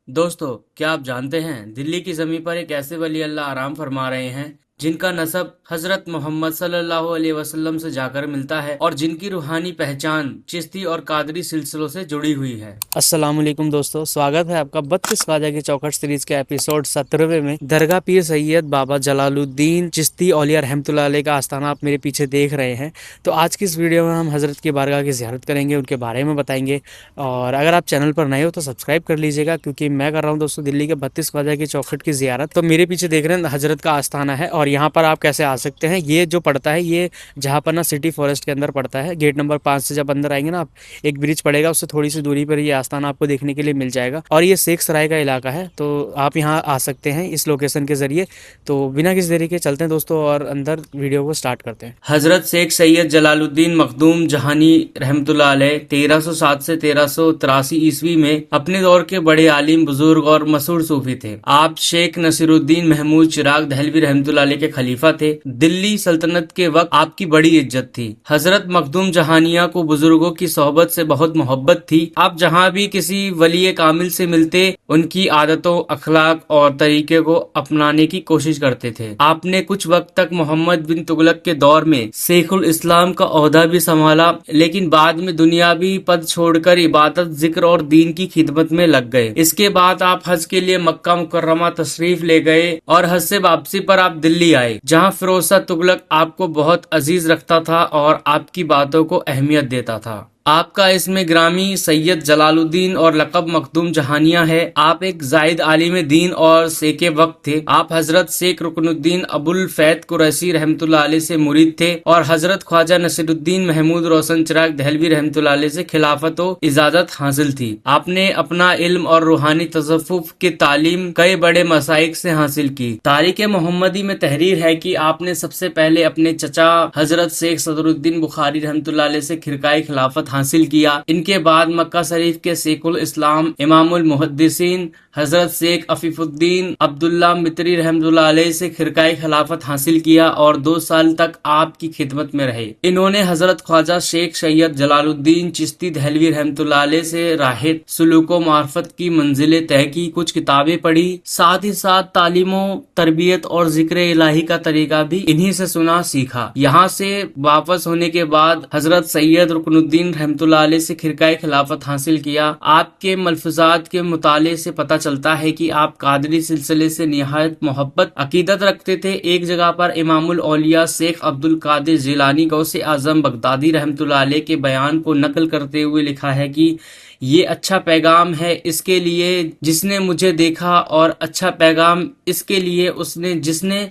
दोस्तों, क्या आप जानते हैं दिल्ली की ज़मीं पर एक ऐसे वली अल्लाह आराम फरमा रहे हैं जिनका नसब हजरत मोहम्मद सल्लल्लाहु अलैहि वसल्लम से जाकर मिलता है और जिनकी रूहानी पहचान चिश्ती और कादरी सिलसिलों से जुड़ी हुई है। अस्सलाम वालेकुम दोस्तों, स्वागत है आपका 32 ख्वाजा की चौखट सीरीज के एपिसोड 17वें में। दरगाह पीर सैयद बाबा जलालुद्दीन चिश्ती औलिया रहमतुल्लाह अलैह का आस्थाना आप मेरे पीछे देख रहे हैं। तो आज की इस वीडियो में हम हजरत की बारगाह की ज़ियारत करेंगे, उनके बारे में बताएंगे। और अगर आप चैनल पर नए हो तो सब्सक्राइब कर लीजिएगा, क्योंकि मैं कर रहा हूँ दोस्तों दिल्ली के 32 ख्वाजा की चौखट की ज़ियारत। तो मेरे पीछे देख रहे हैं हजरत का आस्थाना है और यहाँ पर आप कैसे आ सकते हैं। ये जो पड़ता है ये जहाँ पर ना सिटी फॉरेस्ट के अंदर पड़ता है, गेट नंबर 5 से जब अंदर आएंगे ना आप, एक ब्रिज पड़ेगा, उससे थोड़ी सी दूरी पर ये आस्थाना आपको देखने के लिए मिल जाएगा। और ये शेख सराय का इलाका है, तो आप यहाँ आ सकते हैं इस लोकेशन के जरिए। तो बिना किसी देरी के चलते हैं दोस्तों और अंदर वीडियो को स्टार्ट करते हैं। हजरत शेख सैयद जलालुद्दीन मखदूम जहानी रहमतुल्लाह अलैह 1307 से 1383 ईस्वी में अपने दौर के बड़े आलिम, बुजुर्ग और मशहूर सूफी थे। आप शेख नसीरुद्दीन महमूद चिराग दहलवी रहमतुल्लाह अलैह के खलीफा थे। दिल्ली सल्तनत के वक्त आपकी बड़ी इज्जत थी। हजरत मखदूम जहानिया को बुजुर्गों की सोहबत से बहुत मोहब्बत थी। आप जहाँ भी किसी वली कामिल से मिलते उनकी आदतों, अखलाक और तरीके को अपनाने की कोशिश करते थे। आपने कुछ वक्त तक मोहम्मद बिन तुगलक के दौर में शेखुल इस्लाम का ओहदा भी संभाला, लेकिन बाद में दुनियावी पद छोड़कर इबादत, जिक्र और दीन की खिदमत में लग गए। इसके बाद आप हज के लिए मक्का मुकर्रमा तशरीफ ले गए और हज से वापसी पर आप दिल्ली आए, जहाँ फिरोज शाह तुगलक आपको बहुत अजीज रखता था और आपकी बातों को अहमियत देता था। आपका इसमें ग्रामी सैयद जलालुद्दीन और लक़ब मखदूम जहानिया है। आप एक जाहिद आलिम दीन और शेख वक्त थे। आप हजरत शेख रुकनुद्दीन अबुल फैद कुरैशी रहमतुल्लाह अलैह से मुरीद थे और हजरत ख्वाजा नसीरुद्दीन महमूद रोशन चिराग दहलवी रहमतुल्लाह अलैह से खिलाफत व इजाजत हासिल थी। आपने अपना इल्म और रूहानी तसव्वुफ की तालीम कई बड़े मसाइक से हासिल की। तारीख मोहम्मदी में तहरीर है कि आपने सबसे पहले अपने चचा हजरत शेख सदरुद्दीन बुखारी रहमतुल्लाह अलैह से खिरकाए खिलाफत हासिल किया। इनके बाद मक्का शरीफ के शेखुल इस्लाम इमामुल मुहद्दिसीन हजरत शेख अफीफुद्दीन अब्दुल्ला मित्री रहमतुल्लाह अलैह से खिरकाए खिलाफत हासिल किया और 2 साल तक आपकी खिदमत में रहे। इन्होंने हजरत ख्वाजा शेख सैयद जलालुद्दीन चिश्ती दहलवी रहमतुल्लाह अलैह से राहित सुलूको मार्फत की मंजिलें तय की, कुछ किताबें पढ़ी, साथ ही साथ तालीमो, तरबियत और जिक्र इलाही का तरीका भी इन्हीं से सुना सीखा। यहाँ से वापस होने के बाद हजरत सैयद रुकनुद्दीन रहमतुल्लाह अलैह से खिरकाए खिलाफत हासिल किया। आपके मलफुजात के मुताले से पता चलता है कि आप कादरी सिलसिले से निहायत मोहब्बत अकीदत रखते थे। एक जगह पर इमामुल औलिया शेख अब्दुल कादिर जिलानी गौसे आजम बगदादी रहमतुल्लाह अलैह के बयान को नकल करते हुए लिखा है कि ये अच्छा पैगाम है इसके लिए जिसने मुझे देखा, और अच्छा पैगाम इसके लिए उसने जिसने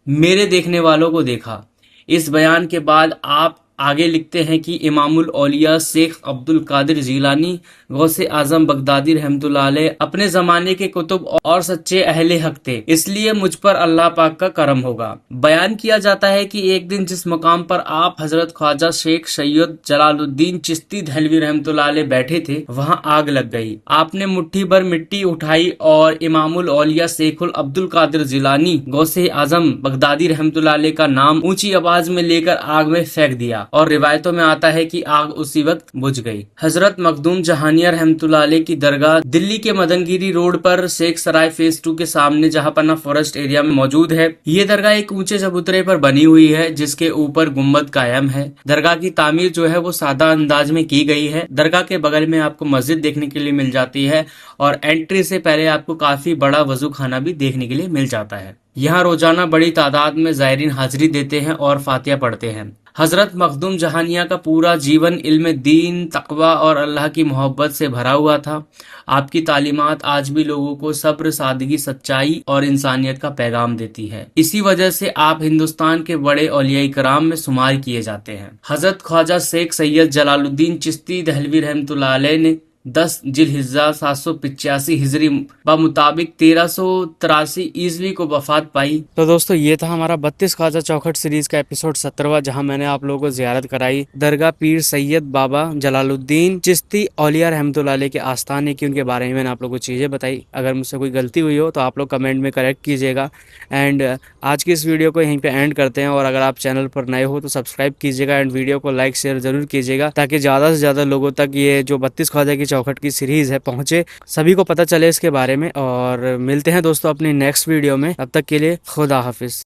मेरे देखने वालों को देखा। इस बयान के बाद आप आगे लिखते हैं कि इमामुल औलिया शेख अब्दुल कादिर जिलानी गौसे आजम बगदादी रहमतुल्लाह अलैह अपने जमाने के कुतुब और सच्चे अहले हक थे, इसलिए मुझ पर अल्लाह पाक का करम होगा। बयान किया जाता है कि एक दिन जिस मकाम पर आप हजरत ख्वाजा शेख सैयद जलालुद्दीन चिश्ती दहलवी रहमतुल्लाह अलैह बैठे थे, वहां आग लग गई। आपने मुट्ठी भर मिट्टी उठाई और इमामुल औलिया शेखुल अब्दुल कादिर जिलानी गौसे आजम बगदादी रहमतुल्लाह अलैह का नाम ऊंची आवाज में लेकर आग में फेंक दिया और रिवायतों में आता है कि आग उसी वक्त बुझ गई। हजरत मखदूम जहानिया रहमतुल्लाह अलैह की दरगाह दिल्ली के मदनगिरी रोड पर शेख सराय फेज 2 के सामने जहांपना फॉरेस्ट एरिया में मौजूद है। ये दरगाह एक ऊंचे चबूतरे पर बनी हुई है जिसके ऊपर गुम्बद कायम है। दरगाह की तामीर जो है वो सादा अंदाज में की गई है। दरगाह के बगल में आपको मस्जिद देखने के लिए मिल जाती है और एंट्री से पहले आपको काफी बड़ा वजू खाना भी देखने के लिए मिल जाता है। यहाँ रोजाना बड़ी तादाद में ज़ायरीन हाजिरी देते हैं और फातिहा पढ़ते हैं। हजरत मखदूम जहानिया का पूरा जीवन इल्म दीन, तकवा और अल्लाह की मोहब्बत से भरा हुआ था। आपकी तालीमात आज भी लोगों को सब्र, सादगी, सच्चाई और इंसानियत का पैगाम देती है। इसी वजह से आप हिंदुस्तान के बड़े औलिया कराम में शुमार किए जाते हैं। हजरत ख्वाजा शेख सैयद जलालुद्दीन चिश्ती दहलवी रहमतुल्लाह अलैह ने 10 जिलहिज्जा 785 हिजरी मुताबिक 1383 ईस्वी को वफात पाई। तो दोस्तों ये था हमारा 32 ख्वाजा चौखट सीरीज का एपिसोड 17वां, जहां मैंने आप लोगों को जियारत कराई दरगाह पीर सैयद बाबा जलालुद्दीन चिश्ती औलिया रहमतुल्लाह अलैह के आस्थाने की, उनके बारे में मैंने आप लोगों को चीज़ें बताई। अगर मुझसे कोई गलती हुई हो तो आप लोग कमेंट में करेक्ट कीजिएगा। एंड आज की इस वीडियो को यहीं पे एंड करते हैं, और अगर आप चैनल पर नए हो तो सब्सक्राइब कीजिएगा एंड वीडियो को लाइक शेयर जरूर कीजिएगा, ताकि ज़्यादा से ज़्यादा लोगों तक ये जो 32 ख्वाजा की چوکھٹ کی سیریز ہے پہنچے، سبھی کو پتہ چلے اس کے بارے میں، اور ملتے ہیں دوستوں اپنی نیکسٹ ویڈیو میں، اب تک کے لیے خدا حافظ۔